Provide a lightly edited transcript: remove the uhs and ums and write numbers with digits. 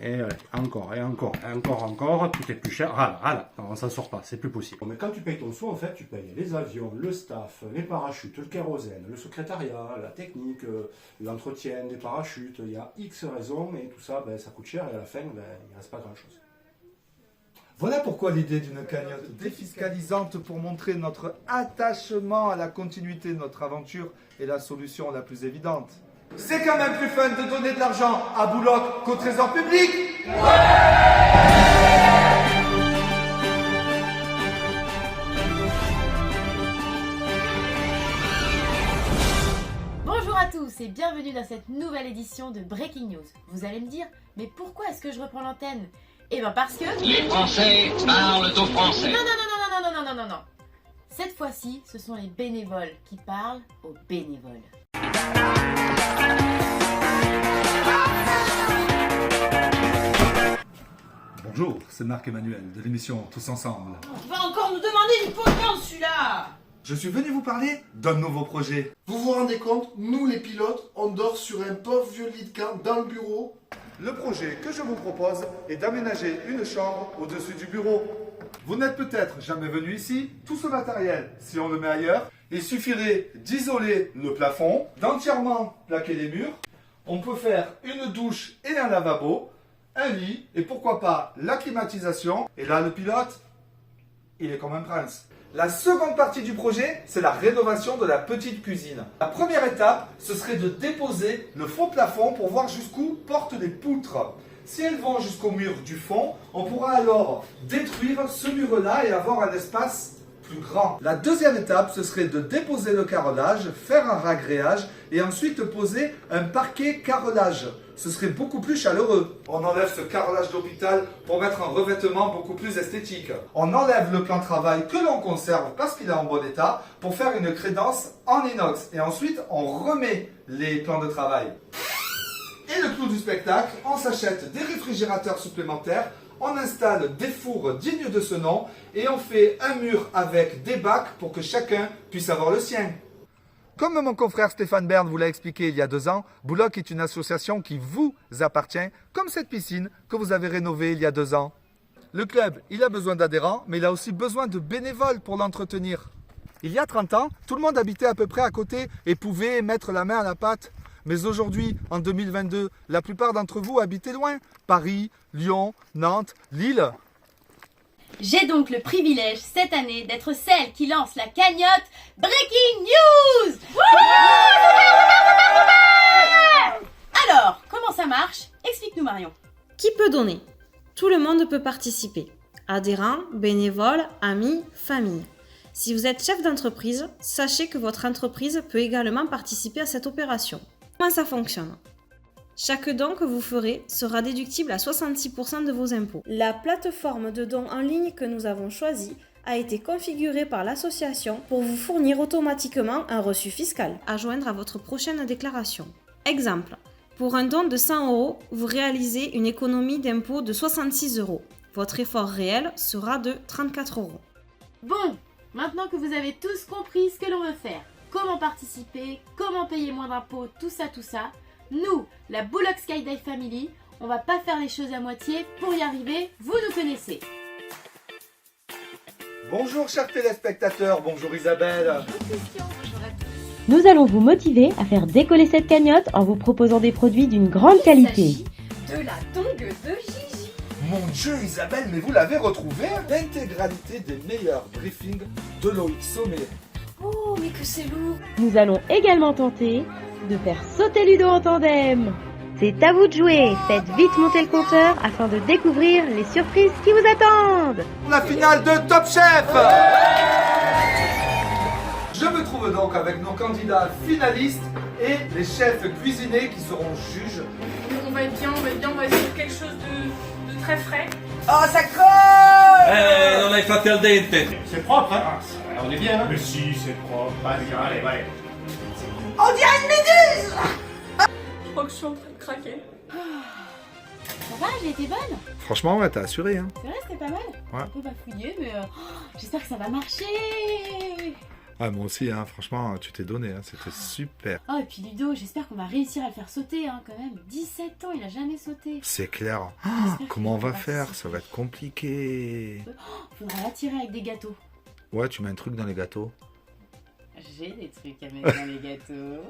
et encore, et encore, et encore, tout est plus cher. Voilà, on s'en sort pas, c'est plus possible. Mais quand tu payes ton sou, en fait, tu payes les avions, le staff, les parachutes, le kérosène, le secrétariat, la technique, l'entretien des parachutes. Il y a X raisons, et tout ça, ça coûte cher, et à la fin, il ne reste pas grand-chose. Voilà pourquoi l'idée d'une cagnotte défiscalisante pour montrer notre attachement à la continuité de notre aventure est la solution la plus évidente. C'est quand même plus fun de donner de l'argent à Bouloc qu'au trésor public. Bonjour à tous et bienvenue dans cette nouvelle édition de Breaking News. Vous allez me dire, mais pourquoi est-ce que je reprends l'antenne ? Eh bien parce que... Les Français parlent aux Français. Non. Cette fois-ci, ce sont les bénévoles qui parlent aux bénévoles. Bonjour, c'est Marc-Emmanuel de l'émission Tous Ensemble. Tu vas encore nous demander du pognon celui-là. Je suis venu vous parler d'un nouveau projet. Vous vous rendez compte, nous les pilotes, on dort sur un pauvre vieux lit de camp dans le bureau. Le projet que je vous propose est d'aménager une chambre au-dessus du bureau. Vous n'êtes peut-être jamais venu ici. Tout ce matériel, si on le met ailleurs, il suffirait d'isoler le plafond, d'entièrement plaquer les murs. On peut faire une douche et un lavabo, un lit et pourquoi pas la climatisation. Et là, le pilote, il est comme un prince. La seconde partie du projet, c'est la rénovation de la petite cuisine. La première étape, ce serait de déposer le faux plafond pour voir jusqu'où portent les poutres. Si elles vont jusqu'au mur du fond, on pourra alors détruire ce mur-là et avoir un espace plus grand. La deuxième étape, ce serait de déposer le carrelage, faire un ragréage et ensuite poser un parquet carrelage. Ce serait beaucoup plus chaleureux. On enlève ce carrelage d'hôpital pour mettre un revêtement beaucoup plus esthétique. On enlève le plan de travail que l'on conserve parce qu'il est en bon état pour faire une crédence en inox. Et ensuite, on remet les plans de travail. Et le clou du spectacle, on s'achète des réfrigérateurs supplémentaires, on installe des fours dignes de ce nom et on fait un mur avec des bacs pour que chacun puisse avoir le sien. Comme mon confrère Stéphane Bern vous l'a expliqué il y a 2 ans, Bouloc est une association qui vous appartient, comme cette piscine que vous avez rénovée il y a 2 ans. Le club, il a besoin d'adhérents, mais il a aussi besoin de bénévoles pour l'entretenir. Il y a 30 ans, tout le monde habitait à peu près à côté et pouvait mettre la main à la pâte. Mais aujourd'hui, en 2022, la plupart d'entre vous habitez loin. Paris, Lyon, Nantes, Lille. J'ai donc le privilège cette année d'être celle qui lance la cagnotte Breaking News. Alors, comment ça marche ? Explique-nous Marion. Qui peut donner ? Tout le monde peut participer. Adhérents, bénévoles, amis, famille. Si vous êtes chef d'entreprise, sachez que votre entreprise peut également participer à cette opération. Comment ça fonctionne ? Chaque don que vous ferez sera déductible à 66% de vos impôts. La plateforme de dons en ligne que nous avons choisie a été configurée par l'association pour vous fournir automatiquement un reçu fiscal à joindre à votre prochaine déclaration. Exemple, pour un don de 100 €, vous réalisez une économie d'impôt de 66 €. Votre effort réel sera de 34 €. Bon, maintenant que vous avez tous compris ce que l'on veut faire, comment participer, comment payer moins d'impôts, tout ça, nous, la Bouloc Skydive Family, on va pas faire les choses à moitié. Pour y arriver, vous nous connaissez. Bonjour chers téléspectateurs, bonjour Isabelle. Nous allons vous motiver à faire décoller cette cagnotte en vous proposant des produits d'une grande qualité. De la tongue de Gigi. Mon Dieu Isabelle, mais vous l'avez retrouvé ? L'intégralité des meilleurs briefings de Loïc Sommet. Oh, mais que c'est lourd. Nous allons également tenter de faire sauter Ludo en tandem. C'est à vous de jouer, faites vite monter le compteur afin de découvrir les surprises qui vous attendent. La finale de Top Chef. Je me trouve donc avec nos candidats finalistes et les chefs cuisiniers qui seront juges. On va être bien, on va essayer quelque chose de très frais. Oh, ça creuse! Non hai fatti al dente. C'est propre, hein? On est bien, hein? Mais si, c'est propre. Allez. On dirait une méduse. Je crois que je suis en train de craquer. Ça va, j'ai été bonne ? Franchement, ouais, t'as assuré, hein. C'est vrai, c'était pas mal ? Ouais. Un peu bafouillé, mais j'espère que ça va marcher. Ah, moi aussi, hein, franchement, tu t'es donné, hein, c'était super. Oh, et puis Ludo, j'espère qu'on va réussir à le faire sauter, hein, quand même. 17 ans, il a jamais sauté. C'est clair. J'espère Comment on qu'il va faire? Ça va être compliqué. Faudra l'attirer avec des gâteaux. Ouais, tu mets un truc dans les gâteaux. J'ai des trucs à mettre dans les gâteaux.